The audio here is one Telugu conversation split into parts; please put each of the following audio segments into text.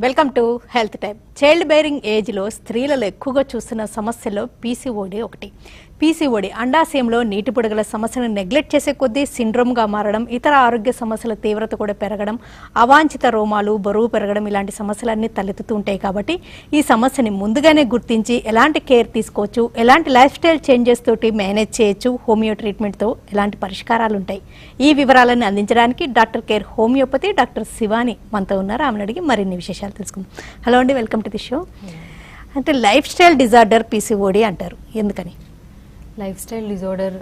Welcome to health type. Child bearing ఏజ్లో స్త్రీలలో ఎక్కువగా చూస్తున్న సమస్యలో పీసీఓడి ఒకటి. పీసీఓడి అండాశయంలో నీటి పొడగల సమస్యను నెగ్లెక్ట్ చేసే కొద్దీ సిండ్రోమ్గా మారడం, ఇతర ఆరోగ్య సమస్యల తీవ్రత కూడా పెరగడం, అవాంఛిత రోమాలు, బరువు పెరగడం ఇలాంటి సమస్యలన్నీ తలెత్తుతూ ఉంటాయి. కాబట్టి ఈ సమస్యని ముందుగానే గుర్తించి ఎలాంటి కేర్ తీసుకోవచ్చు, ఎలాంటి లైఫ్ స్టైల్ చేంజెస్ తోటి మేనేజ్ చేయొచ్చు, హోమియో ట్రీట్మెంట్తో ఎలాంటి పరిష్కారాలు ఉంటాయి, ఈ వివరాలను అందించడానికి doctor care homeopathy doctor Shivani మనతో ఉన్నారు. ఆమెను అడిగి మరిన్ని విశేషాలు తెలుసుకుందాం. హలో అండి, వెల్కమ్ టు ది షో. అంటే లైఫ్ స్టైల్ డిజార్డర్ పీసీఓడి అంటారు, ఎందుకని? లైఫ్ స్టైల్ డిజార్డర్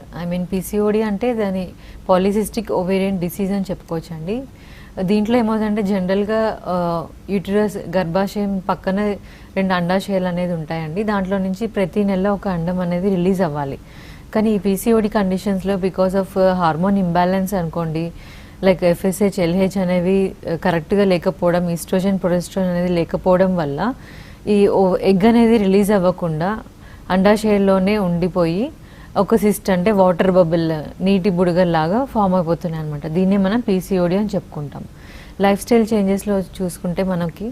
పీసీఓడి అంటే దాని పాలిసిస్టిక్ ఓవేరియన్ డిసీజ్ అని చెప్పుకోవచ్చు అండి. దీంట్లో ఏమవుతుందంటే జనరల్గా యూటరస్ గర్భాశయం పక్కన 2 అండాశయాలు అనేది ఉంటాయండి. దాంట్లో నుంచి ప్రతి నెల ఒక అండం అనేది రిలీజ్ అవ్వాలి. కానీ ఈ పీసీఓడి కండిషన్స్లో బికాస్ ఆఫ్ హార్మోన్ ఇంబ్యాలెన్స్ అనుకోండి, లైక్ ఎఫ్ఎస్హెచ్, ఎల్హెచ్ అనేవి కరెక్ట్గా లేకపోవడం, ఈస్ట్రోజన్, ప్రొజెస్ట్రాన్ అనేది లేకపోవడం వల్ల ఈ ఎగ్ అనేది రిలీజ్ అవ్వకుండా అండాశయంలోనే ఉండిపోయి ఒక సిస్ట్ అంటే వాటర్ బబుల్, నీటి బుడగల్లాగా ఫామ్ అయిపోతున్నాయి అనమాట. దీన్నే మనం పీసీఓడి అని చెప్పుకుంటాం. లైఫ్ స్టైల్ చేంజెస్లో చూసుకుంటే మనకి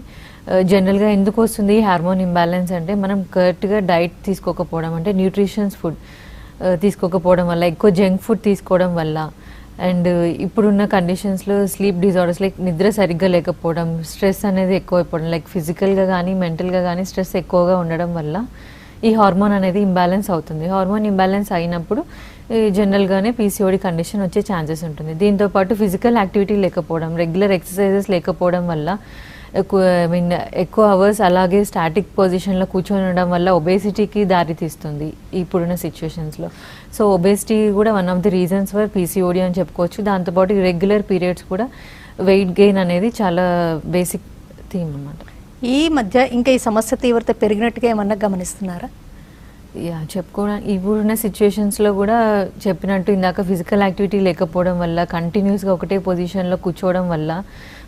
జనరల్గా ఎందుకు వస్తుంది హార్మోన్ ఇంబ్యాలెన్స్ అంటే మనం కరెక్ట్గా డైట్ తీసుకోకపోవడం, అంటే న్యూట్రిషన్స్ ఫుడ్ తీసుకోకపోవడం వల్ల, ఎక్కువ జంక్ ఫుడ్ తీసుకోవడం వల్ల, అండ్ ఇప్పుడున్న కండిషన్స్లో స్లీప్ డిజార్డర్స్ లైక్ నిద్ర సరిగ్గా లేకపోవడం, స్ట్రెస్ అనేది ఎక్కువైపోవడం, లైక్ ఫిజికల్గా కానీ మెంటల్గా కానీ స్ట్రెస్ ఎక్కువగా ఉండడం వల్ల ఈ హార్మోన్ అనేది ఇంబ్యాలెన్స్ అవుతుంది. హార్మోన్ ఇంబ్యాలెన్స్ అయినప్పుడు జనరల్గానే పీసీఓడి కండిషన్ వచ్చే ఛాన్సెస్ ఉంటుంది. దీంతోపాటు ఫిజికల్ యాక్టివిటీ లేకపోవడం, రెగ్యులర్ ఎక్సర్సైజెస్ లేకపోవడం వల్ల, ఎక్కువ అవర్స్ అలాగే స్టాటిక్ పొజిషన్లో కూర్చొని ఉండడం వల్ల ఒబేసిటీకి దారితీస్తుంది ఇప్పుడున్న సిచ్యువేషన్స్లో. సో ఒబేసిటీ కూడా one of the reasons for PCOD అని చెప్పుకోవచ్చు. దాంతోపాటు రెగ్యులర్ పీరియడ్స్ కూడా వెయిట్ గెయిన్ అనేది చాలా బేసిక్ థీమ్ అన్నమాట. ఈ మధ్య ఇంకా ఈ సమస్య తీవ్రత పెరిగినట్టుగా ఏమన్నా గమనిస్తున్నారా? చెప్పుకోవడానికి ఇప్పుడున్న సిచ్యువేషన్స్లో కూడా చెప్పినట్టు ఇందాక ఫిజికల్ యాక్టివిటీ లేకపోవడం వల్ల, కంటిన్యూస్గా ఒకటే పొజిషన్లో కూర్చోవడం వల్ల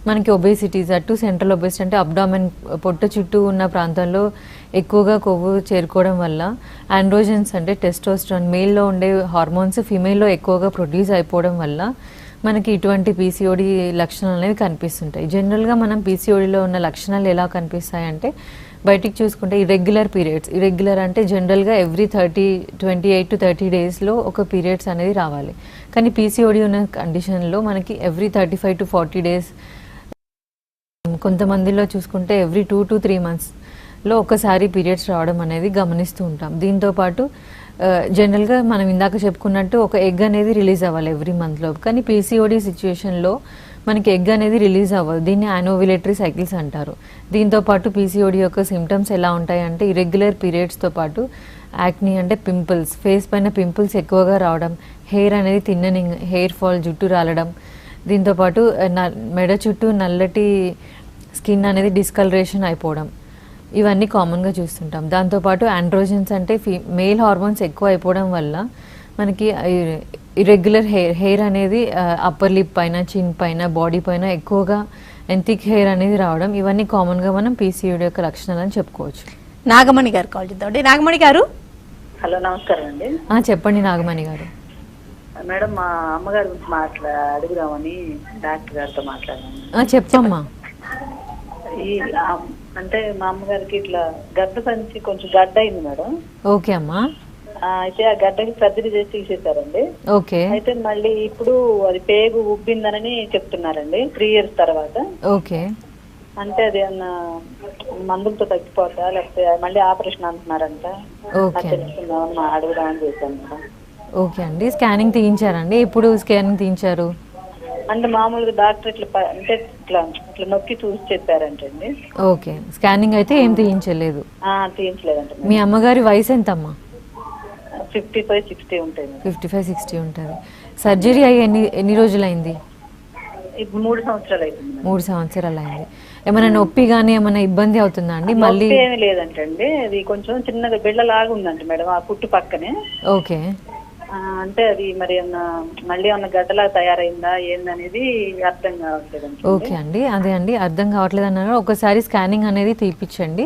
మనకి ఒబేసిటీస్, అటు సెంట్రల్ ఒబేసిటీ అంటే అబ్డామెన్ పొట్ట చుట్టూ ఉన్న ప్రాంతంలో ఎక్కువగా కొవ్వు చేరుకోవడం వల్ల, ఆండ్రోజన్స్ అంటే టెస్టోస్టెరాన్ మేల్లో ఉండే హార్మోన్స్ ఫీమేల్లో ఎక్కువగా ప్రొడ్యూస్ అయిపోవడం వల్ల మనకి ఇటువంటి పీసీఓడి లక్షణాలు అనేవి కనిపిస్తుంటాయి. జనరల్గా మనం పీసీఓడిలో ఉన్న లక్షణాలు ఎలా కనిపిస్తాయంటే, బయటికి చూసుకుంటే ఇర్రెగ్యులర్ పీరియడ్స్, ఇర్రెగ్యులర్ అంటే జనరల్గా ఎవ్రీ 28 to 30 డేస్లో ఒక పీరియడ్స్ అనేది రావాలి. కానీ పీసీఓడి ఉన్న కండిషన్లో మనకి ఎవ్రీ 35 to 40 డేస్, కొంతమందిలో చూసుకుంటే ఎవ్రీ 2 to 3 మంత్స్లో ఒకసారి పీరియడ్స్ రావడం అనేది గమనిస్తూ ఉంటాం. దీంతోపాటు జనరల్గా మనం ఇందాక చెప్పుకున్నట్టు ఒక ఎగ్ అనేది రిలీజ్ అవ్వాలి ఎవ్రీ మంత్లో. కానీ పీసీఓడి సిచ్యువేషన్లో మనకి ఎగ్ అనేది రిలీజ్ అవ్వదు. దీన్ని యానోవిలేటరీ సైకిల్స్ అంటారు. దీంతోపాటు పీసీఓడి యొక్క సిమ్టమ్స్ ఎలా ఉంటాయంటే ఇర్రెగ్యులర్ పీరియడ్స్తో పాటు యాక్నీ అంటే పింపుల్స్, ఫేస్ పైన పింపుల్స్ ఎక్కువగా రావడం, హెయిర్ అనేది థిన్ననింగ్, హెయిర్ ఫాల్, జుట్టు రాలడం, దీంతోపాటు మెడ చుట్టూ నల్లటి స్కిన్ అనేది డిస్కలరేషన్ అయిపోవడం, ఇవన్నీ కామన్గా చూస్తుంటాం. దాంతోపాటు ఆండ్రోజన్స్ అంటే మేల్ హార్మోన్స్ ఎక్కువ అయిపోవడం వల్ల మనకి ఇర్రెగ్యులర్ హెయిర్ అనేది అప్పర్ లిప్ పైన, చిన్ పైన, బాడీ పైన ఎక్కువగా థిక్ హెయిర్ అనేది రావడం, ఇవన్నీ కామన్గా మనం పీసీఓడి యొక్క లక్షణాలు అని చెప్పుకోవచ్చు. నాగమణి గారు కాల్ చేద్దాం. నాగమణి గారు, హలో, నమస్కారం అండి. చెప్పండి నాగమణి గారు. మేడం, మా అమ్మగారి గురించి అడుగుదామని డాక్టర్ గారితో మాట్లాడాను. చెప్పమ్మా. అంటే మా అమ్మగారికి ఇట్లా గర్భసంచి కొంచెం గడ్డ అయింది మేడం. ఓకే అమ్మా. అయితే ఆ గడ్డకి సర్జరీ చేసి తీసేశారండి. ఓకే. అయితే మళ్ళీ ఇప్పుడు అది పేగు ఉబ్బిందని చెప్తున్నారండి 3 years తర్వాత. ఓకే. అంటే అది ఏమన్నా మందులతో తగ్గిపోతా లేకపోతే మళ్ళీ ఆపరేషన్ అంటున్నారంట. తెలుసుకుందామని అడుగుదామని చేశాను మేడం. ఓకే అండి. స్కానింగ్ తీయించారండి? ఎప్పుడు స్కానింగ్ తీయించారు? అంటే మామూలుగా డాక్టర్ అంటే ఇట్లా నొక్కి చూసి చెప్పారంటండి. ఓకే. స్కానింగ్ అయితే ఏం తీయించలేదు? తీయించలేదంట. మీ అమ్మగారి వయసు ఎంతమ్మా? 55-60 ఉంటుంది. 55-60 ఉంటుంది. సర్జరీ అయ్యి ఎన్ని రోజులు అయింది? 3 సంవత్సరాలు అవుతుంది. 3 సంవత్సరాలు అయింది. ఏమైనా నొప్పి కానీ ఏమైనా ఇబ్బంది అవుతుందా అండి? మళ్ళీ ఏమి లేదంటండి. అది కొంచెం చిన్నగా బిళ్ళలాగా ఉందంట మేడం ఆ పుట్టు పక్కనే. ఓకే. అంటే అది మరి మళ్ళీ ఏమన్నా గడ్డలా తయారైందా ఏందనేది అర్థం కావట్లేదు. ఓకే అండి, అదే అండి అర్థం కావట్లేదు అన్నారు. ఒకసారి స్కానింగ్ అనేది తీపిచ్చండి.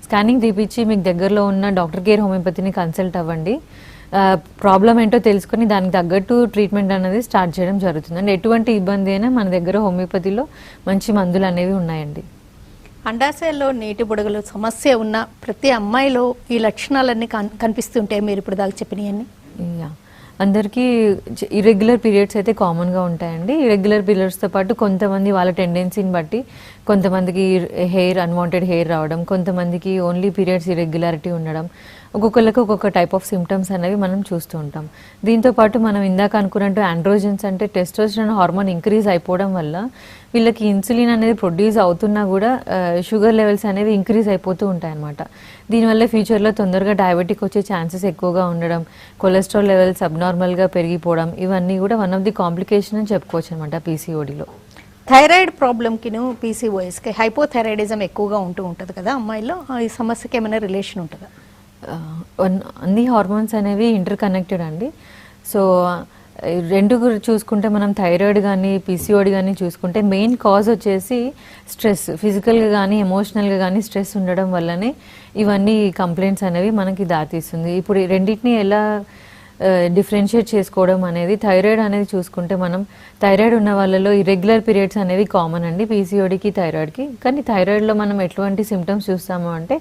స్కానింగ్ తీపిచ్చి మీకు దగ్గరలో ఉన్న డాక్టర్ కేర్ హోమియోపతిని కన్సల్ట్ అవ్వండి. ప్రాబ్లం ఏంటో తెలుసుకొని దానికి తగ్గట్టు ట్రీట్మెంట్ అనేది స్టార్ట్ చేయడం జరుగుతుంది. అండ్ ఎటువంటి ఇబ్బంది అయినా మన దగ్గర హోమియోపతిలో మంచి మందులు అనేవి ఉన్నాయండి. అండాశయాల్లో నీటి బుడగలు సమస్య ఉన్న ప్రతి అమ్మాయిలో ఈ లక్షణాలన్నీ కనిపిస్తుంటే మీరు ఇప్పుడు దాకా చెప్పినవన్నీ. యా, అందరికీ ఇర్రెగ్యులర్ పీరియడ్స్ అయితే కామన్గా ఉంటాయండి. ఇర్రెగ్యులర్ పీరియడ్స్తో పాటు కొంతమంది వాళ్ళ టెండెన్సీని బట్టి కొంతమందికి అన్వాంటెడ్ హెయిర్ రావడం, కొంతమందికి ఓన్లీ పీరియడ్స్ ఇర్రెగ్యులారిటీ ఉండడం, ఒక్కొక్కరికి ఒక్కొక్క టైప్ ఆఫ్ సిమ్టమ్స్ అనేవి మనం చూస్తూ ఉంటాం. దీంతో పాటు మనం ఇందాక అనుకున్నట్టు ఆండ్రోజన్స్ అంటే టెస్టోస్టెరాన్ హార్మోన్ ఇంక్రీజ్ అయిపోవడం వల్ల వీళ్ళకి ఇన్సులిన్ అనేది ప్రొడ్యూస్ అవుతున్నా కూడా షుగర్ లెవెల్స్ అనేవి ఇంక్రీజ్ అయిపోతూ ఉంటాయి అన్నమాట. దీనివల్ల ఫ్యూచర్లో తొందరగా డయాబెటిక్ వచ్చే ఛాన్సెస్ ఎక్కువగా ఉండడం, కొలెస్ట్రాల్ లెవెల్స్ అబ్నార్మల్గా పెరిగిపోవడం, ఇవన్నీ కూడా వన్ ఆఫ్ ది కాంప్లికేషన్ అని చెప్పుకోవచ్చు అనమాట పీసీఓడిలో. థైరాయిడ్ ప్రాబ్లంకిను పీసీఓఎస్కి హైపోథైరాయిడిజం ఎక్కువగా ఉంటుంది కదా అమ్మాయిల్లో, ఈ సమస్యకి ఏమైనా రిలేషన్ ఉంటుందా? అన్ని హార్మోన్స్ అనేవి ఇంటర్ కనెక్టెడ్ అండి. సో రెండు చూసుకుంటే మనం థైరాయిడ్ కానీ పీసీఓడి కానీ చూసుకుంటే మెయిన్ కాజ్ వచ్చేసి స్ట్రెస్, ఫిజికల్గా కానీ ఎమోషనల్గా కానీ స్ట్రెస్ ఉండడం వల్లనే ఇవన్నీ కంప్లైంట్స్ అనేవి మనకి దారితీస్తుంది. ఇప్పుడు రెండింటిని ఎలా డిఫరెన్షియేట్ చేసుకోవడం అనేది, థైరాయిడ్ అనేది చూసుకుంటే మనం థైరాయిడ్ ఉన్న వాళ్ళలో ఇర్రెగ్యులర్ పీరియడ్స్ అనేవి కామన్ అండి పీసీఓడికి థైరాయిడ్కి. కానీ థైరాయిడ్లో మనం ఎటువంటి సిమ్టమ్స్ చూస్తాము అంటే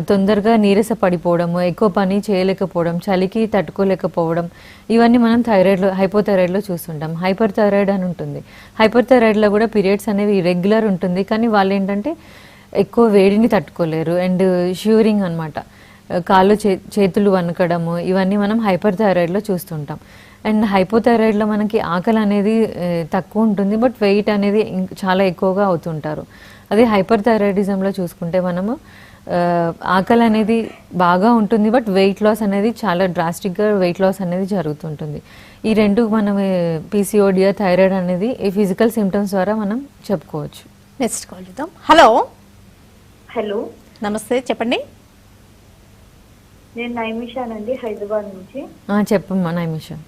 తొందరగా నీరస పడిపోవడము, ఎక్కువ పని చేయలేకపోవడం, చలికి తట్టుకోలేకపోవడం, ఇవన్నీ మనం థైరాయిడ్లో హైపోథైరాయిడ్లో చూస్తుంటాం. హైపర్ థైరాయిడ్ అని ఉంటుంది. హైపర్ థైరాయిడ్లో కూడా పీరియడ్స్ అనేవి ఇర్రెగ్యులర్ ఉంటుంది, కానీ వాళ్ళు ఏంటంటే ఎక్కువ వేడిని తట్టుకోలేరు అండ్ షివరింగ్ అనమాట, కాళ్ళు చేతులు వణకడము, ఇవన్నీ మనం హైపర్ థైరాయిడ్లో చూస్తుంటాం. అండ్ హైపోథైరాయిడ్లో మనకి ఆకలి అనేది తక్కువ ఉంటుంది, బట్ వెయిట్ అనేది చాలా ఎక్కువగా అవుతుంటారు. అదే హైపర్ థైరాయిడిజంలో చూసుకుంటే మనము ఆకలి అనేది బాగా ఉంటుంది, బట్ వెయిట్ లాస్ అనేది చాలా డ్రాస్టిక్గా వెయిట్ లాస్ అనేది జరుగుతుంటుంది. ఈ రెండు మనం పీసీఓడి థైరాయిడ్ అనేది ఈ ఫిజికల్ సిమ్టమ్స్ ద్వారా మనం చెప్పుకోవచ్చు. నెక్స్ట్ కాల్ చేద్దాం. హలో. హలో, నమస్తే, చెప్పండి. నేను నైమిషానండి, హైదరాబాద్ నుంచి. చెప్పమ్మా నైమిషా.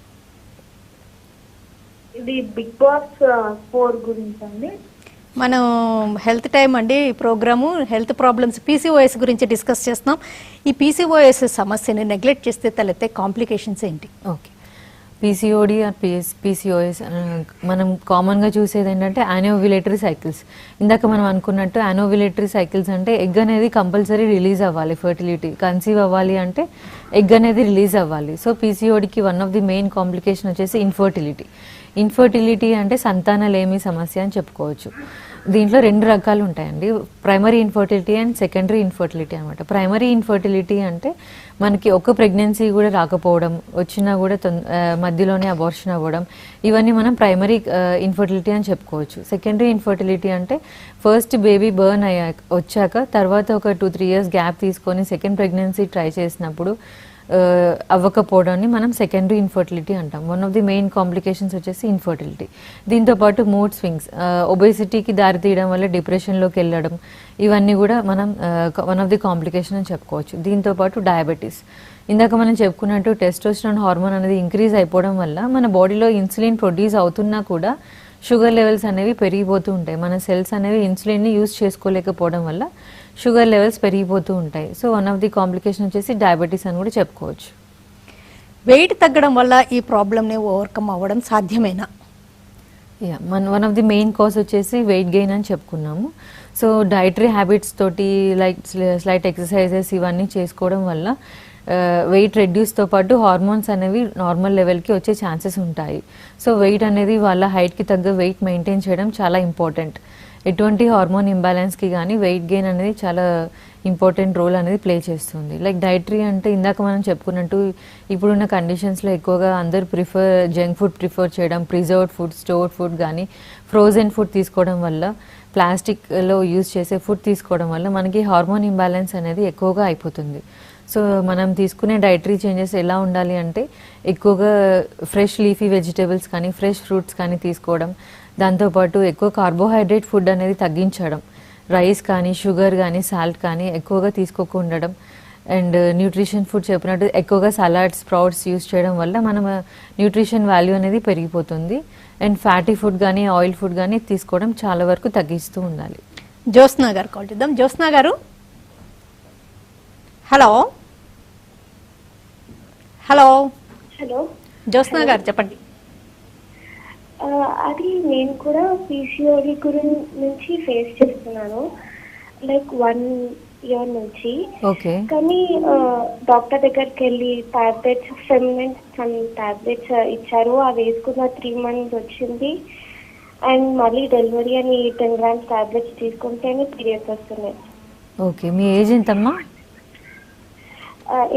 ఇది బిగ్ బాస్ 4 గురించి అండి. మనం హెల్త్ టైం అండి ఈ ప్రోగ్రాము హెల్త్ ప్రాబ్లమ్స్ పీసీఓఎస్ గురించి డిస్కస్ చేస్తున్నాం. ఈ పీసీఓఎస్ సమస్యని నెగ్లెక్ట్ చేస్తే తలెత్తే కాంప్లికేషన్స్ ఏంటి? ఓకే, పీసీఓడి ఆర్ పీసీఓఎస్ మనం కామన్గా చూసేది ఏంటంటే యానోవ్యులేటరీ సైకిల్స్. ఇందాక మనం అనుకున్నట్టు యానోవ్యులేటరీ సైకిల్స్ అంటే ఎగ్ అనేది కంపల్సరీ రిలీజ్ అవ్వాలి, ఫర్టిలిటీ కన్సీవ్ అవ్వాలి అంటే ఎగ్ అనేది రిలీజ్ అవ్వాలి. సో పీసీఓడికి one of the main complication వచ్చేసి ఇన్ఫర్టిలిటీ. ఇన్ఫర్టిలిటీ అంటే సంతానలేమి సమస్య అని చెప్పుకోవచ్చు. దీంట్లో 2 రకాలు ఉంటాయండి, primary infertility and secondary infertility అనమాట. ప్రైమరీ ఇన్ఫర్టిలిటీ అంటే మనకి ఒక ప్రెగ్నెన్సీ కూడా రాకపోవడం, వచ్చినా కూడా మధ్యలోనే అబార్షన్ అవ్వడం, ఇవన్నీ మనం ప్రైమరీ ఇన్ఫర్టిలిటీ అని చెప్పుకోవచ్చు. సెకండరీ ఇన్ఫర్టిలిటీ అంటే ఫస్ట్ బేబీ బర్న్ వచ్చాక తర్వాత ఒక 2-3 ఇయర్స్ గ్యాప్ తీసుకొని సెకండ్ ప్రెగ్నెన్సీ ట్రై చేసినప్పుడు అవ్వకపోవడాన్ని మనం సెకండరీ ఇన్ఫర్టిలిటీ అంటాం. One of the main complications వచ్చేసి ఇన్ఫర్టిలిటీ. దీంతోపాటు మూడ్ స్వింగ్స్, ఒబేసిటీకి దారితీయడం వల్ల డిప్రెషన్లోకి వెళ్ళడం, ఇవన్నీ కూడా మనం వన్ ఆఫ్ ది కాంప్లికేషన్ అని చెప్పుకోవచ్చు. దీంతోపాటు డయాబెటీస్. ఇందాక మనం చెప్పుకున్నట్టు టెస్టోస్టెరాన్ హార్మోన్ అనేది ఇంక్రీజ్ అయిపోవడం వల్ల మన బాడీలో ఇన్సులిన్ ప్రొడ్యూస్ అవుతున్నా కూడా షుగర్ లెవెల్స్ అనేవి పెరిగిపోతూ ఉంటాయి. మన సెల్స్ అనేవి ఇన్సులిన్ని యూజ్ చేసుకోలేకపోవడం వల్ల షుగర్ లెవెల్స్ పెరిగిపోతూ ఉంటాయి. So one of the complication వచ్చేసి డయాబెటీస్ అని కూడా చెప్పుకోవచ్చు. వెయిట్ తగ్గడం వల్ల ఈ ప్రాబ్లమ్ని ఓవర్కమ్ అవ్వడం సాధ్యమేనా? One of the main cause వచ్చేసి వెయిట్ గెయిన్ అని చెప్పుకున్నాము. సో డైటరీ హ్యాబిట్స్ తోటి లైక్ స్లైట్ ఎక్సర్సైజెస్ ఇవన్నీ చేసుకోవడం వల్ల వెయిట్ రెడ్యూస్తో పాటు హార్మోన్స్ అనేవి నార్మల్ లెవెల్కి వచ్చే ఛాన్సెస్ ఉంటాయి. సో వెయిట్ అనేది వాళ్ళ హైట్కి తగ్గ వెయిట్ మెయింటైన్ చేయడం చాలా ఇంపార్టెంట్. ఎటువంటి హార్మోన్ ఇంబ్యాలెన్స్కి కానీ వెయిట్ గెయిన్ అనేది చాలా ఇంపార్టెంట్ రోల్ అనేది ప్లే చేస్తుంది. లైక్ డైటరీ అంటే ఇందాక మనం చెప్పుకున్నట్టు ఇప్పుడున్న కండిషన్స్లో ఎక్కువగా అందరూ జంక్ ఫుడ్ ప్రిఫర్ చేయడం, ప్రిజర్వ్డ్ ఫుడ్, స్టోర్డ్ ఫుడ్ కానీ ఫ్రోజన్ ఫుడ్ తీసుకోవడం వల్ల, ప్లాస్టిక్లో యూజ్ చేసే ఫుడ్ తీసుకోవడం వల్ల మనకి హార్మోన్ ఇంబ్యాలెన్స్ అనేది ఎక్కువగా అయిపోతుంది. సో మనం తీసుకునే డైటరీ చేంజెస్ ఎలా ఉండాలి అంటే ఎక్కువగా ఫ్రెష్ లీఫీ వెజిటేబుల్స్ కానీ ఫ్రెష్ ఫ్రూట్స్ కానీ తీసుకోవడం, దాంతోపాటు ఎక్కువ కార్బోహైడ్రేట్ ఫుడ్ అనేది తగ్గించడం, రైస్ కానీ షుగర్ కానీ సాల్ట్ కానీ ఎక్కువగా తీసుకోకుండా ఉండడం, అండ్ న్యూట్రిషన్ ఫుడ్ చెప్పినట్టు ఎక్కువగా సలాడ్స్, స్ప్రౌట్స్ యూజ్ చేయడం వల్ల మనం న్యూట్రిషన్ వాల్యూ అనేది పెరిగిపోతుంది. అండ్ ఫ్యాటీ ఫుడ్ కానీ ఆయిల్ ఫుడ్ కానీ తీసుకోవడం చాలా వరకు తగ్గిస్తూ ఉండాలి. జ్యోత్స్నా గారు కాల్ చేద్దాం. జ్యోత్స్నా గారు, హలో. హలో హలో, జ్యోత్స్నా గారు చెప్పండి. అది నేను కూడా పీసీఓడి నుంచి ఫేస్ చేస్తున్నాను. లైక్ 1 year నుంచి. ఓకే కానీ డాక్టర్ దగ్గరికి వెళ్ళి టాబ్లెట్స్ ఫెమినిన్ టాబ్లెట్స్ ఇచ్చారు, అవి వేసుకున్న 3 months వచ్చింది. అండ్ మళ్ళీ డెలివరీ అని 10 grams టాబ్లెట్స్ తీసుకుంటేనే పీరియడ్స్ వస్తున్నాయి. ఓకే, మీ ఏజ్ ఎంతమ్మా?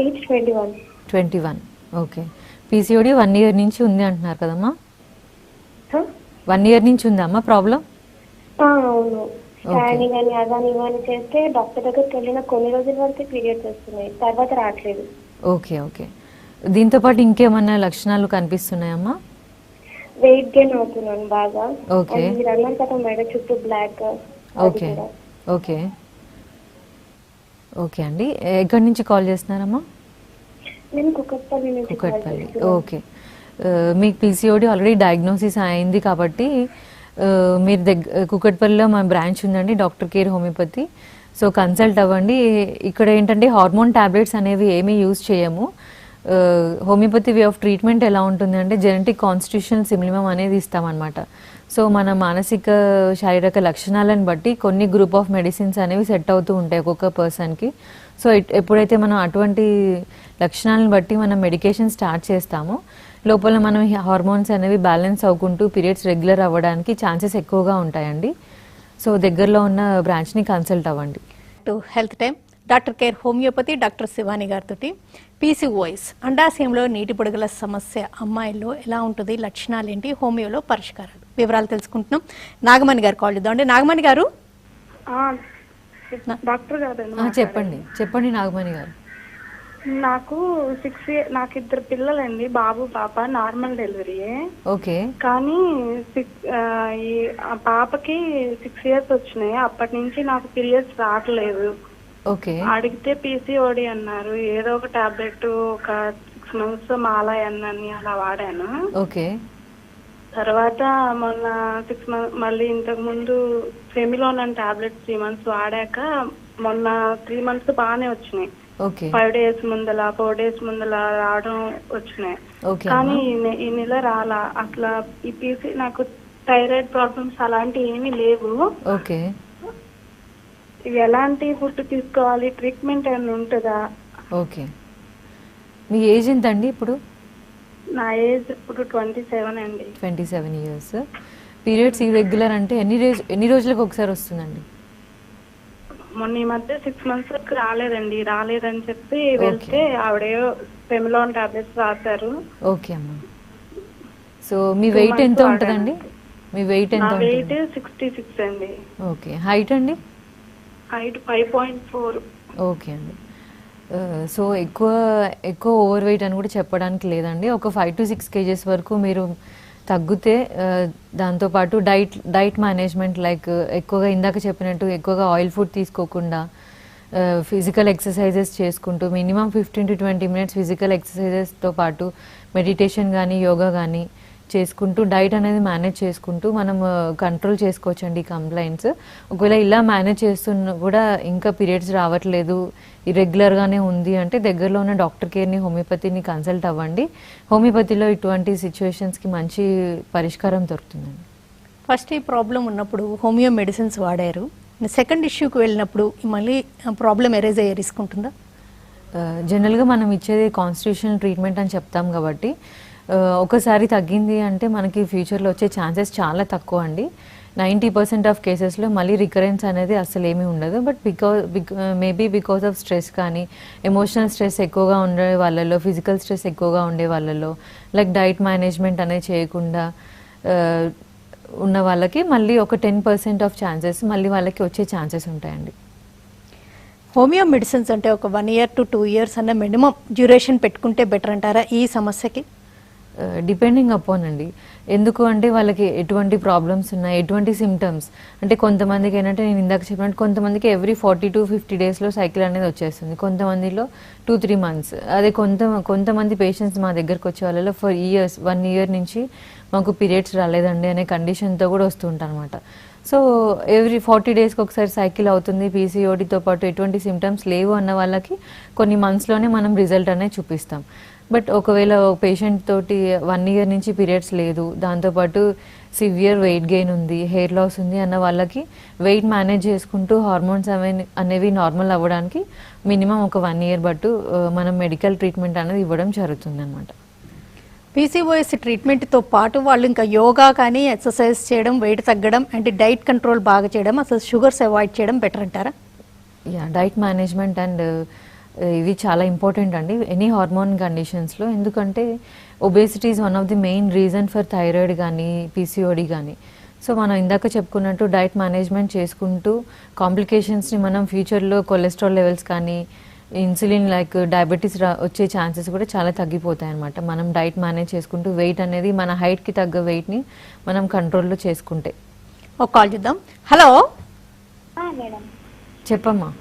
ఏజ్ 21. 21. ఓకే, పీసీఓడి 1 year నుంచి ఉంది అంటున్నారు కదమ్మా? 1 year నుంచి ఉందమ్మా ప్రాబ్లం? అవును. స్కానింగ్ అని అదని ఇవన్నీ చేస్తే డాక్టర్ దగ్గరికి వెళ్ళిన కొన్ని రోజుల వరకు పీరియడ్స్ వస్తున్నాయి, తర్వాత రావట్లేదు. ఓకే ఓకే, దీంతో పాటు ఇంకేమన్నా లక్షణాలు కనిపిస్తున్నాయమ్మా? వెయిట్ గెయిన్ అవుతున్నాను బాగా. ఓకే. And మీరు అన్నారు కదా మెడ చుట్టూ బ్లాక్. ఓకే ఓకే ఓకే అండి, ఎక్కడి నుంచి కాల్ చేస్తున్నారమ్మా? నేను కుకట్పల్లి నుంచి call కుకట్పల్లి. చేస్తున్నాను. ఓకే, మీకు పీసీఓడి ఆల్రెడీ డయాగ్నోసిస్ అయింది కాబట్టి మీరు కుకట్పల్లిలో మా బ్రాంచ్ ఉందండి, doctor care homeopathy. So consult అవ్వండి. ఇక్కడ ఏంటంటే హార్మోన్ టాబ్లెట్స్ అనేవి ఏమీ యూజ్ చేయము. హోమియోపతి వే ఆఫ్ ట్రీట్మెంట్ ఎలా ఉంటుంది అంటే జెనెటిక్ కాన్స్టిట్యూషన్ సిమిలిమం అనేది ఇస్తామన్నమాట. సో మన మానసిక శారీరక లక్షణాలను బట్టి కొన్ని గ్రూప్ ఆఫ్ మెడిసిన్స్ అనేవి సెట్ అవుతూ ఉంటాయి ఒక్కొక్క పర్సన్కి. సో ఎప్పుడైతే మనం అటువంటి లక్షణాలను బట్టి మనం మెడికేషన్ స్టార్ట్ చేస్తామో లోపల మనం హార్మోన్స్ అనేవి బ్యాలెన్స్ అవ్వకుంటూ పీరియడ్స్ రెగ్యులర్ అవ్వడానికి ఛాన్సెస్ ఎక్కువగా ఉంటాయండి. సో దగ్గరలో ఉన్న బ్రాంచ్ని కన్సల్ట్ అవ్వండి. Health time doctor care homeopathy doctor Shivani గారితో పీసీఓఎస్ అండాశయంలో నీటి పొడుగుల సమస్య అమ్మాయిల్లో ఎలా ఉంటుంది, లక్షణాలు ఏంటి, హోమియోలో పరిష్కారాలు, వివరాలు తెలుసుకుంటున్నాం. నాగమణి గారు కాల్ చేద్దాం అండి. నాగమణి గారు. డాక్టర్ గారు చెప్పండి చెప్పండి నాగమణి గారు. నాకు 6 years, నాకు 2 పిల్లలండి, బాబు పాప. నార్మల్ డెలివరీయే. ఓకే. కానీ పాపకి 6 years వచ్చినాయి. అప్పటి నుంచి నాకు పీరియడ్స్ రావట్లేదు. ఓకే. అడిగితే పీసీఓడి అన్నారు. ఏదో ఒక టాబ్లెట్ ఒక 6 months మాలాయన్ అని అలా వాడాను. ఓకే. తర్వాత మొన్న 6 months మళ్ళీ ఇంతకు ముందు ఫెమిలోన్ అని టాబ్లెట్ 3 months వాడాక మొన్న 3 months బాగానే వచ్చినాయి. 5 days ముందల 4 days ముందల రావడం వచ్చినాయి. కానీ ఈ నెల రాలా. అట్లా ఈ పీసీ నాకు థైరాయిడ్ ప్రాబ్లమ్స్ అలాంటివి ఏమీ లేవు. ఓకే. ఇవి ఎలాంటి ఫుడ్ తీసుకోవాలి, ట్రీట్మెంట్ ఏమైనా ఉంటుందా? ఓకే. మీ ఏజ్ ఎంత అండి ఇప్పుడు? నా ఏజ్ ఇప్పుడు 27 అండి. 27 years. పీరియడ్స్ ఇర్రెగ్యులర్ అంటే ఎన్ని రోజులకు ఒకసారి వస్తుందండి? మొన్న ఈ మధ్య 6 months వరకు రాలేదని చెప్పి వెళ్తే ఆవిడేవో ఫెమిలోన్ టాబ్లెట్స్ రాశారు. ఓకే అమ్మా. సో మీ వెయిట్ ఎంత ఉంటుందండి? మీ వెయిట్ ఎంత ఉంటుంది? వెయిట్ 66 అండి. ఓకే. హైట్ అండి? హైట్ 5.4. ఓకే అండి. సో ఎక్కువ ఓవర్ వెయిట్ అని కూడా చెప్పడానికి లేదండి. ఒక 5 to 6 kgs వరకు మీరు తగ్గితే దాంతోపాటు డైట్ మేనేజ్మెంట్ లైక్ ఎక్కువగా ఇందాక చెప్పినట్టు ఎక్కువగా ఆయిల్ ఫుడ్ తీసుకోకుండా ఫిజికల్ ఎక్సర్సైజెస్ చేసుకుంటూ మినిమం 15 to 20 minutes ఫిజికల్ ఎక్సర్సైజెస్తో పాటు మెడిటేషన్ కానీ యోగా కానీ చేసుకుంటూ డైట్ అనేది మేనేజ్ చేసుకుంటూ మనం కంట్రోల్ చేసుకోవచ్చండి ఈ కంప్లైంట్స్. ఒకవేళ ఇలా మేనేజ్ చేస్తున్నా కూడా ఇంకా పీరియడ్స్ రావట్లేదు, ఇర్రెగ్యులర్గానే ఉంది అంటే దగ్గరలో ఉన్న డాక్టర్ కేర్ని హోమియోపతిని కన్సల్ట్ అవ్వండి. హోమియోపతిలో ఇటువంటి సిచ్యువేషన్స్కి మంచి పరిష్కారం దొరుకుతుందండి. ఫస్ట్ ఈ ప్రాబ్లం ఉన్నప్పుడు హోమియో మెడిసిన్స్ వాడారు, సెకండ్ ఇష్యూకి వెళ్ళినప్పుడు మళ్ళీ ప్రాబ్లం ఎరేజ్ అయ్యే రిస్క్ ఉంటుందా? జనరల్గా మనం ఇచ్చేది కాన్స్టిట్యూషనల్ ట్రీట్మెంట్ అని చెప్తాం కాబట్టి ఒకసారి తగ్గింది అంటే మనకి ఫ్యూచర్లో వచ్చే ఛాన్సెస్ చాలా తక్కువ అండి. 90% ఆఫ్ కేసెస్లో మళ్ళీ రికరెన్స్ అనేది అసలు ఏమీ ఉండదు. But maybe because of stress కానీ ఎమోషనల్ స్ట్రెస్ ఎక్కువగా ఉండే వాళ్ళలో, ఫిజికల్ స్ట్రెస్ ఎక్కువగా ఉండే వాళ్ళలో, లైక్ డైట్ మేనేజ్మెంట్ అనేది చేయకుండా ఉన్న వాళ్ళకి మళ్ళీ ఒక 10% ఆఫ్ ఛాన్సెస్ మళ్ళీ వాళ్ళకి వచ్చే ఛాన్సెస్ ఉంటాయండి. హోమియో మెడిసిన్స్ అంటే ఒక 1 year to 2 years అన్న మినిమం డ్యూరేషన్ పెట్టుకుంటే బెటర్ అంటారా ఈ సమస్యకి? డిపెండింగ్ అపాన్ అండి. ఎందుకు అంటే వాళ్ళకి ఎటువంటి ప్రాబ్లమ్స్ ఉన్నాయి, ఎటువంటి సిమ్టమ్స్ అంటే కొంతమందికి ఏంటంటే నేను ఇందాక చెప్పినట్టు కొంతమందికి ఎవ్రీ 40 to 50 daysలో సైకిల్ అనేది వచ్చేస్తుంది, కొంతమందిలో 2-3 months. అదే కొంతమంది పేషెంట్స్ మా దగ్గరకు వచ్చే వాళ్ళలో ఫర్ ఇయర్స్ 1 year నుంచి మాకు పీరియడ్స్ రాలేదండి అనే కండిషన్తో కూడా వస్తుంటారు అనమాట. సో ఎవ్రీ 40 daysకి ఒకసారి సైకిల్ అవుతుంది, పీసీఓడితో పాటు ఎటువంటి సిమ్టమ్స్ లేవు అన్న వాళ్ళకి కొన్ని మంత్స్లోనే మనం రిజల్ట్ అనేది చూపిస్తాం. బట్ ఒకవేళ పేషెంట్ తోటి 1 year నుంచి పీరియడ్స్ లేదు, దాంతోపాటు సివియర్ వెయిట్ గెయిన్ ఉంది, హెయిర్ లాస్ ఉంది అన్న వాళ్ళకి వెయిట్ మేనేజ్ చేసుకుంటూ హార్మోన్స్ అనేవి నార్మల్ అవ్వడానికి మినిమం ఒక 1 year బట్టు మనం మెడికల్ ట్రీట్మెంట్ అనేది ఇవ్వడం జరుగుతుంది అనమాట. పీసీఓఎస్ ట్రీట్మెంట్తో పాటు వాళ్ళు ఇంకా యోగా కానీ ఎక్సర్సైజ్ చేయడం, వెయిట్ తగ్గడం అండ్ డైట్ కంట్రోల్ బాగా చేయడం, అసలు షుగర్స్ అవాయిడ్ చేయడం బెటర్ అంటారా? డైట్ మేనేజ్మెంట్ అండ్ ఇవి చాలా ఇంపార్టెంట్ అండి ఎనీ హార్మోన్ కండిషన్స్లో. ఎందుకంటే obesity is one of the main reason for thyroid కానీ పీసీఓడి కానీ. సో మనం ఇందాక చెప్పుకున్నట్టు డైట్ మేనేజ్మెంట్ చేసుకుంటూ కాంప్లికేషన్స్ని మనం ఫ్యూచర్లో కొలెస్ట్రాల్ లెవెల్స్ కానీ ఇన్సులిన్ లైక్ డయాబెటీస్ వచ్చే ఛాన్సెస్ కూడా చాలా తగ్గిపోతాయి అనమాట. మనం డైట్ మేనేజ్ చేసుకుంటూ వెయిట్ అనేది మన హైట్కి తగ్గ వెయిట్ని మనం కంట్రోల్లో చేసుకుంటే. ఒక కాల్ చూద్దాం. Hello madam. చెప్పమ్మా.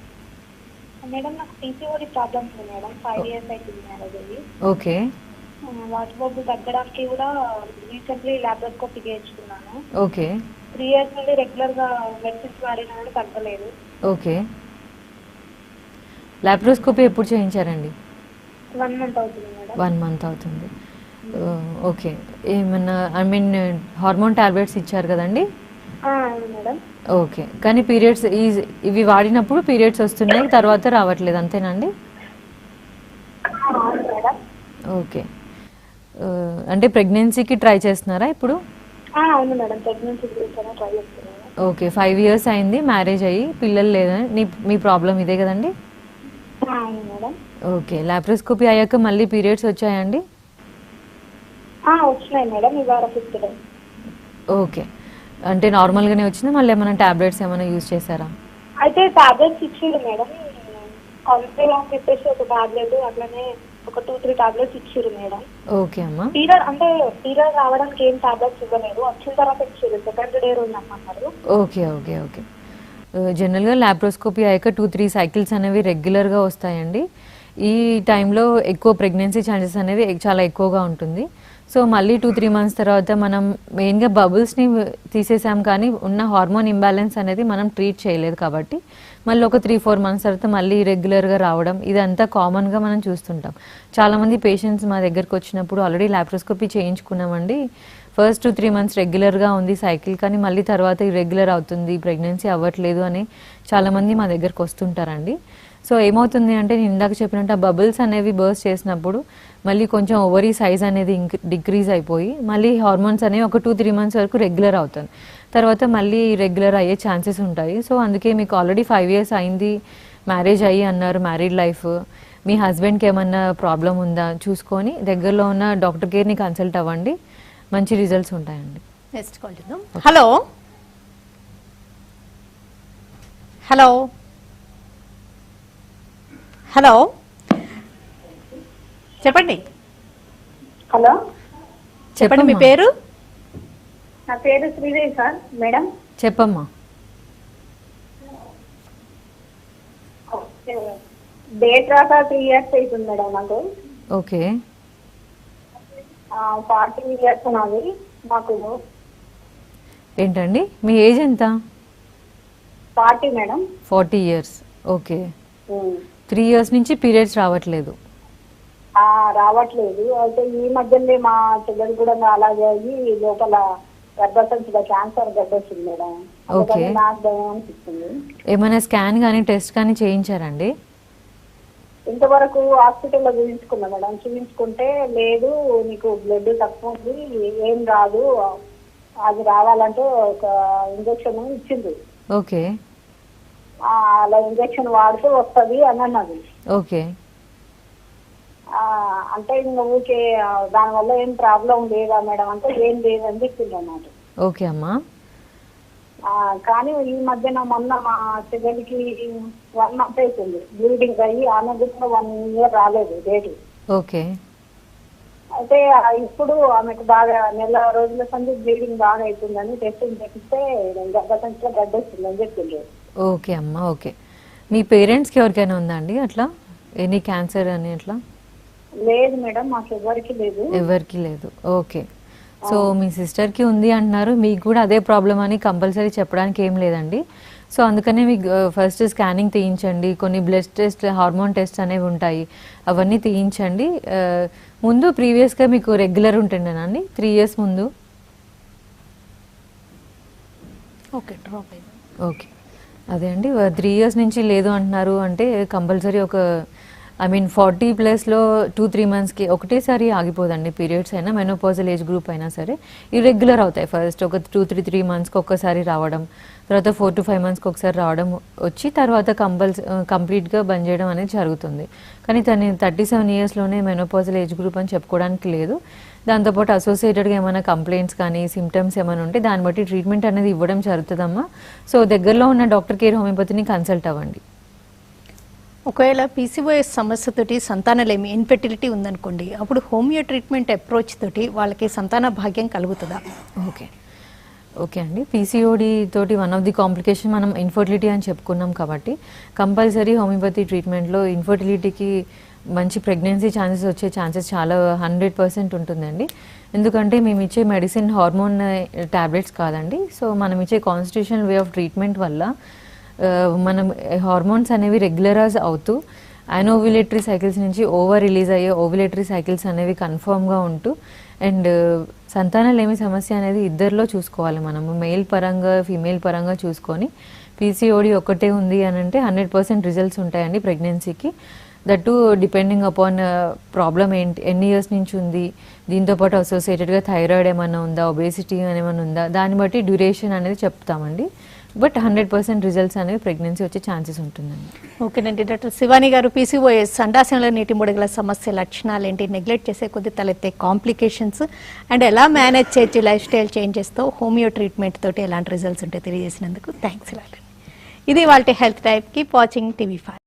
మేడం నాకు పీసీఓడి ప్రాబ్లమ్స్ ఉంది మేడం. 5 years అవుతుంది మ్యారేజ్ అయ్యి. ఓకే. వాటర్ బొబ్బు తగ్గడానికి కూడా రీసెంట్లీ ల్యాప్రోస్కోపీ చేయించుకున్నాను. ఓకే. 3 years నుండి రెగ్యులర్ గా మెడిసిన్స్ వాడినా కూడా తగ్గలేదు. ఓకే. ల్యాప్రోస్కోపీ ఎప్పుడు చేయించారండి? 1 month అవుతుంది మేడం. 1 month అవుతుంది. ఓకే. ఏమన్నా హార్మోన్ టాబ్లెట్స్ ఇచ్చారు కదండి? అవును మేడం. ఓకే. కానీ పీరియడ్స్ ఇవి వాడినప్పుడు పీరియడ్స్ వస్తున్నాయి, తర్వాత రావట్లేదు, అంతేనండి? అవును మేడం. ఓకే. అంటే ప్రెగ్నెన్సీకి ట్రై చేస్తున్నారా ఇప్పుడు? అవును మేడం, ప్రెగ్నెన్సీ గురించి ట్రై చేస్తున్నాను. ఓకే. 5 years అయింది మ్యారేజ్ అయ్యి, పిల్లలు లేదని మీ ప్రాబ్లం ఇదే కదండి? అవును మేడం. ఓకే. ల్యాప్రోస్కోపీ అయ్యాక మళ్ళీ పీరియడ్స్ వచ్చాయండి? వచ్చినాయి మేడం, ఇవాళ 5th day. ఓకే. అంటే నార్మల్గానే వచ్చిందా, మళ్ళీ ఏమైనా టాబ్లెట్స్ ఏమైనా యూజ్ చేశారా? అయితే టాబ్లెట్స్ ఇచ్చిండు మేడం. కాన్ఫ్రెల్ అని చెప్పేసి ఒక టాబ్లెట్, అట్లనే ఒక 2-3 టాబ్లెట్స్ ఇచ్చిర్రు మేడం. ఓకే అమ్మా. పీరియడ్ రావడానికి ఏం టాబ్లెట్స్ ఇవ్వలేదు, వచ్చిన తర్వాత ఇచ్చిర్రు. 2nd day రోజు అమ్మన్నారు. ఓకే. ఓకే. ఓకే. జనరల్గా ల్యాప్రోస్కోపీ అయ్యాక 2-3 cycles అనేవి రెగ్యులర్గా వస్తాయండి. ఈ టైంలో ఎక్కువ ప్రెగ్నెన్సీ ఛాన్సెస్ అనేవి చాలా ఎక్కువగా ఉంటుంది. సో మళ్ళీ 2-3 months తర్వాత మనం మెయిన్గా బబుల్స్ని తీసేసాం, కానీ ఉన్న హార్మోన్ ఇంబ్యాలెన్స్ అనేది మనం ట్రీట్ చేయలేదు కాబట్టి మళ్ళీ ఒక 3-4 months తర్వాత మళ్ళీ రెగ్యులర్గా రావడం, ఇదంతా కామన్గా మనం చూస్తుంటాం. చాలామంది పేషెంట్స్ మా దగ్గరకు వచ్చినప్పుడు ఆల్రెడీ ల్యాప్రోస్కోపీ చేయించుకున్నామండి, ఫస్ట్ 2-3 months రెగ్యులర్గా ఉంది సైకిల్, కానీ మళ్ళీ తర్వాత ఇర్రెగ్యులర్ అవుతుంది, ప్రెగ్నెన్సీ అవ్వట్లేదు అని చాలామంది మా దగ్గరకు వస్తుంటారండి. సో ఏమవుతుంది అంటే నేను ఇందాక చెప్పినట్టు ఆ బబుల్స్ అనేవి బర్స్ట్ చేసినప్పుడు మళ్ళీ కొంచెం ఓవరీ సైజ్ అనేది డిక్రీజ్ అయిపోయి మళ్ళీ హార్మోన్స్ అనేవి ఒక 2-3 months వరకు రెగ్యులర్ అవుతుంది, తర్వాత మళ్ళీ రెగ్యులర్ అయ్యే ఛాన్సెస్ ఉంటాయి. సో అందుకే మీకు ఆల్రెడీ 5 years అయింది, మ్యారేజ్ అయ్యి అన్నారు, మ్యారీడ్ లైఫ్, మీ హస్బెండ్కి ఏమన్నా ప్రాబ్లం ఉందా చూసుకొని దగ్గరలో ఉన్న డాక్టర్ కేర్ని కన్సల్ట్ అవ్వండి, మంచి రిజల్ట్స్ ఉంటాయండి. నెక్స్ట్ కాల్ చూద్దాం. హలో హలో హలో చెప్పండి. హలో చెప్పండి, మీ పేరు? నా పేరు శ్రీదేవి సార్. మేడం చెప్పమ్మా. డేట్ రాక 3 years అవుతుంది మేడం నాకు. ఓకే. 40 years నాది. మాకు ఏంటండి మీ ఏజ్ ఎంత? 40 మేడం. 40 years. ఓకే. 3 years నుంచి పీరియడ్స్ రావట్లేదు? రావట్లేదు. అయితే ఈ మధ్యనే మా చెల్లెలు కూడా అలాగే అయ్యి లోపల గర్భసంచిలో క్యాన్సర్ గడ్డొచ్చింది మేడం. ఓకే. నాకు భయం అనిపిస్తుంది. ఏమైనా స్కాన్ కానీ టెస్ట్ కానీ చేయించారండి? ఇంతవరకు హాస్పిటల్లో చూపించుకున్నా మేడం. చూపించుకుంటే లేదు, నీకు బ్లడ్ తక్కువ ఉంది, ఏం రాదు, అది రావాలంటే ఒక ఇంజక్షన్ ఇచ్చింది. ఓకే. అలా ఇంజక్షన్ వాడుతూ వస్తుంది అని అన్నది. ఓకే. అంటే ఇంకా ఊరికే దానివల్ల ఏం ప్రాబ్లం లేదా మేడం అంటే ఏం లేదని చెప్పింది అన్నమాట. ఓకే అమ్మా. కానీ ఈ మధ్యన మొన్న మా చెల్లెలికి 1 month అవుతుంది బ్లీడింగ్ అయ్యి, ఆమె కూడా 1 year రాలేదు డేట్. ఓకే. అయితే ఇప్పుడు ఆమెకు బాగా నెల రోజుల సంది బ్లీడింగ్ బాగా అవుతుందని టెస్టింగ్ చేపిస్తే గర్భసంచిలో గడ్డ వస్తుందని చెప్పింది. ఓకే అమ్మా. ఓకే. మీ పేరెంట్స్కి ఎవరికైనా ఉందా అండి అట్లా ఎనీ క్యాన్సర్ అని అట్లా? లేదు మేడం, మాకు ఎవరికి లేదు. ఎవరికి లేదు. ఓకే. సో మీ సిస్టర్కి ఉంది అంటున్నారు, మీకు కూడా అదే ప్రాబ్లం అని కంపల్సరీ చెప్పడానికి ఏం లేదండి. సో అందుకనే మీకు ఫస్ట్ స్కానింగ్ తీయించండి, కొన్ని బ్లడ్ టెస్ట్, హార్మోన్ టెస్ట్ అనేవి ఉంటాయి, అవన్నీ తీయించండి. ముందు ప్రీవియస్గా మీకు రెగ్యులర్ ఉంటుండేనండి 3 years ముందు? ఓకే, డ్రాప్ అయింది. ఓకే, అదే అండి 3 years నుంచి లేదు అంటున్నారు అంటే కంపల్సరీ ఒక 40+లో 2-3 monthsకి ఒకటేసారి ఆగిపోదండి పీరియడ్స్ అయినా, మెనోపాజల్ ఏజ్ గ్రూప్ అయినా సరే ఇర్రెగ్యులర్ అవుతాయి. ఫస్ట్ ఒక 2-3 monthsకి ఒక్కసారి రావడం, తర్వాత 4-5 monthsకి ఒకసారి రావడం వచ్చి తర్వాత కంప్లీట్గా బంద్ చేయడం అనేది జరుగుతుంది. కానీ తను 37 yearsలోనే మెనోపాజల్ ఏజ్ గ్రూప్ అని చెప్పుకోవడానికి లేదు. దాంతోపాటు అసోసియేటెడ్గా ఏమైనా కంప్లైంట్స్ కానీ సిమ్టమ్స్ ఏమైనా ఉంటే దాన్ని బట్టి ట్రీట్మెంట్ అనేది ఇవ్వడం జరుగుతుందమ్మా. సో దగ్గరలో ఉన్న డాక్టర్ కేర్ హోమియోపతిని కన్సల్ట్ అవ్వండి. ఒకవేళ పీసీఓఎస్ సమస్యతోటి సంతానలేమి ఇన్ఫెర్టిలిటీ ఉందనుకోండి, అప్పుడు హోమియో ట్రీట్మెంట్ అప్రోచ్ తోటి వాళ్ళకి సంతాన భాగ్యం కలుగుతుందా? ఓకే అండి, పీసీఓడి తోటి వన్ ఆఫ్ ది కాంప్లికేషన్ మనం ఇన్ఫర్టిలిటీ అని చెప్పుకున్నాం కాబట్టి కంపల్సరీ హోమియోపతి ట్రీట్మెంట్లో ఇన్ఫర్టిలిటీకి మంచి ప్రెగ్నెన్సీ ఛాన్సెస్ వచ్చే ఛాన్సెస్ చాలా 100% ఉంటుందండి. ఎందుకంటే మేము ఇచ్చే మెడిసిన్ హార్మోన్ ట్యాబ్లెట్స్ కాదండి. సో మనం ఇచ్చే కాన్స్టిట్యూషనల్ వే ఆఫ్ ట్రీట్మెంట్ వల్ల మనం హార్మోన్స్ అనేవి రెగ్యులరైజ్ అవుతూ యానోవ్యులేటరీ సైకిల్స్ నుంచి ఓవర్ రిలీజ్ అయ్యే ఓవ్యులేటరీ సైకిల్స్ అనేవి కన్ఫర్మ్గా ఉంటూ అండ్ సంతానలేమి సమస్య అనేది ఇద్దరిలో చూసుకోవాలి మనము, మేల్ పరంగా ఫీమేల్ పరంగా చూసుకొని పీసీఓడి ఒక్కటే ఉంది అని అంటే 100% రిజల్ట్స్ ఉంటాయండి ప్రెగ్నెన్సీకి. That too depending upon problem ఏంటి, ఎన్ని ఇయర్స్ నుంచి ఉంది, దీంతోపాటు అసోసియేటెడ్గా థైరాయిడ్ ఏమైనా ఉందా, ఒబేసిటీ ఏమైనా ఉందా, దాన్ని బట్టి డ్యూరేషన్ అనేది చెప్తామండి. బట్ 100% రిజల్ట్స్ అనేవి ప్రెగ్నెన్సీ వచ్చే ఛాన్సెస్ ఉంటుందండి. ఓకేనండి. డాక్టర్ శివాని గారు, పీసీఓఎస్ అండాశయంలో నీటి ముడగల సమస్య లక్షణాలు ఏంటి, నెగ్లెక్ట్ చేసే కొద్ది తలెత్తే కాంప్లికేషన్స్ అండ్ ఎలా మేనేజ్ చేయొచ్చు లైఫ్ స్టైల్ చేంజెస్తో హోమియో ట్రీట్మెంట్ తోటి ఎలాంటి రిజల్ట్స్ ఉంటాయి తెలియజేసినందుకు థ్యాంక్స్. ఇది వాళ్ళ health type. Keep watching TV5.